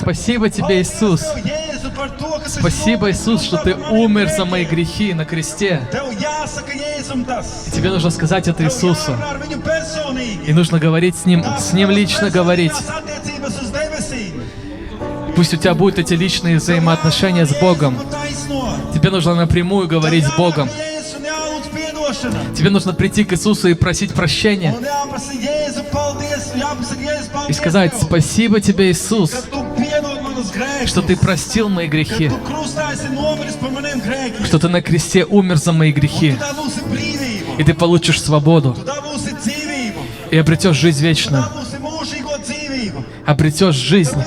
Спасибо Тебе, Иисус. Спасибо, Иисус, что Ты умер за мои грехи на кресте. И Тебе нужно сказать это Иисусу. И нужно говорить с Ним лично говорить. Пусть у тебя будут эти личные взаимоотношения с Богом. Тебе нужно напрямую говорить с Богом. Тебе нужно прийти к Иисусу и просить прощения. И сказать: спасибо Тебе, Иисус, что Ты простил мои грехи, что Ты на кресте умер за мои грехи, и Ты получишь свободу, и обретешь жизнь вечную, обретешь жизнь,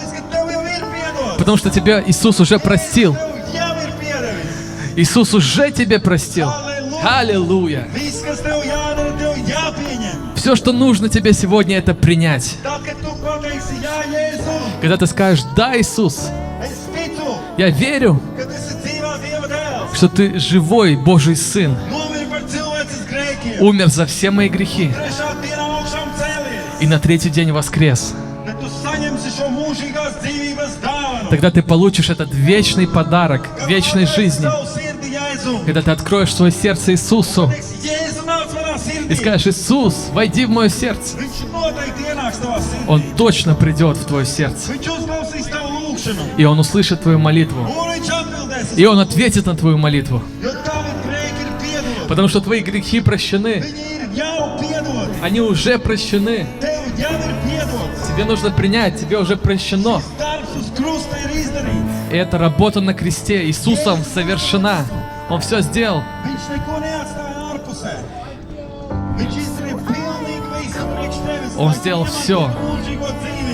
потому что Тебя Иисус уже простил. Иисус уже тебе простил. Аллилуйя! Все, что нужно тебе сегодня, это принять. Когда ты скажешь: да, Иисус, я верю, что Ты живой Божий Сын, умер за все мои грехи и на третий день воскрес. Тогда ты получишь этот вечный подарок вечной жизни. Когда ты откроешь свое сердце Иисусу и скажешь: Иисус, войди в мое сердце, Он точно придет в твое сердце. И Он услышит твою молитву. И Он ответит на твою молитву. Потому что твои грехи прощены. Они уже прощены. Тебе нужно принять, тебе уже прощено. И эта работа на кресте Иисусом совершена. Он все сделал. Он сделал все.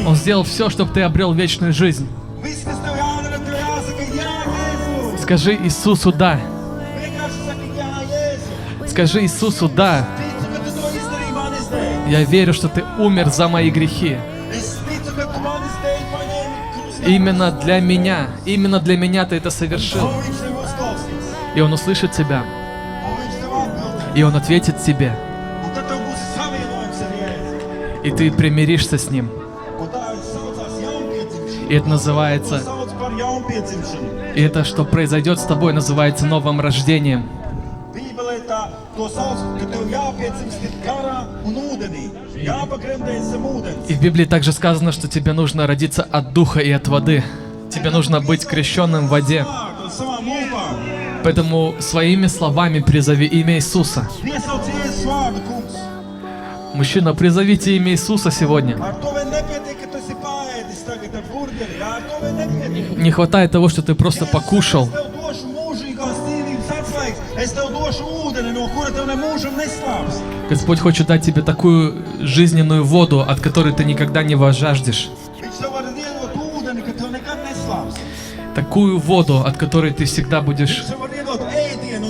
Он сделал все, чтобы ты обрел вечную жизнь. Скажи Иисусу «да». Скажи Иисусу «да». Я верю, что Ты умер за мои грехи. Именно для меня Ты это совершил. И Он услышит тебя. И Он ответит тебе. И ты примиришься с Ним. И это называется... И это, что произойдет с тобой, называется новым рождением. И в Библии также сказано, что тебе нужно родиться от духа и от воды. Тебе нужно быть крещенным в воде. Поэтому своими словами призови имя Иисуса. Мужчина, призовите имя Иисуса сегодня. Не хватает того, что ты просто покушал. Господь хочет дать тебе такую жизненную воду, от которой ты никогда не возжаждешь. Такую воду, от которой ты всегда будешь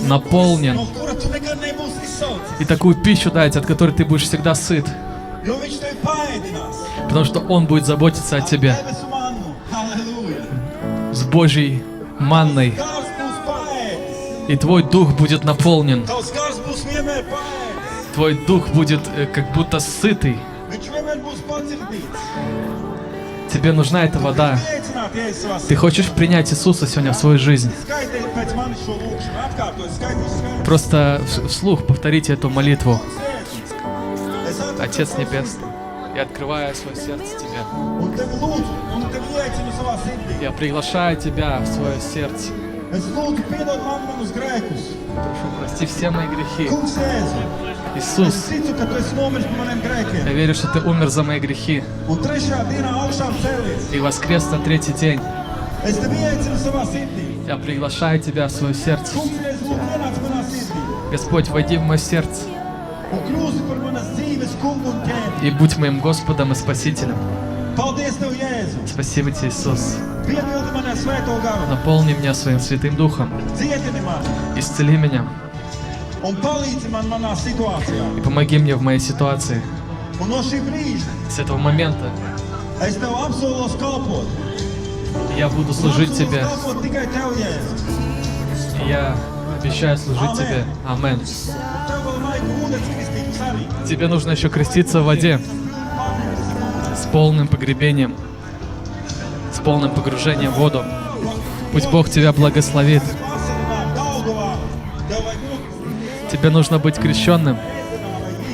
наполнен. И такую пищу дать, от которой ты будешь всегда сыт. Потому что Он будет заботиться о тебе. С Божьей манной. И твой дух будет наполнен. Твой дух будет как будто сытый. Тебе нужна эта вода. Ты хочешь принять Иисуса сегодня в свою жизнь? Просто вслух повторите эту молитву. Отец Небесный, я открываю свое сердце Тебе. Я приглашаю Тебя в свое сердце. Прошу, прости все мои грехи. Иисус, я верю, что Ты умер за мои грехи и воскрес на третий день. Я приглашаю Тебя в свое сердце. Господь, войди в мое сердце и будь моим Господом и Спасителем. Спасибо Тебе, Иисус. Наполни меня Своим Святым Духом. Исцели меня. И помоги мне в моей ситуации. С этого момента я буду служить Тебе. И я обещаю служить Тебе. Амин. Тебе нужно еще креститься в воде. С полным погребением. С полным погружением в воду. Пусть Бог тебя благословит. Тебе нужно быть крещенным.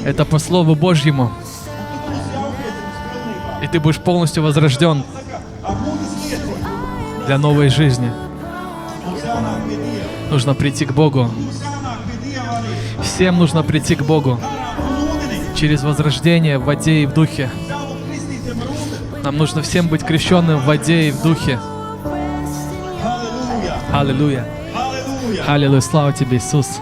Это по Слову Божьему. И ты будешь полностью возрожден для новой жизни. Нужно прийти к Богу. Всем нужно прийти к Богу через возрождение в воде и в духе. Нам нужно всем быть крещенным в воде и в духе. Аллилуйя. Аллилуйя. Слава тебе, Иисус.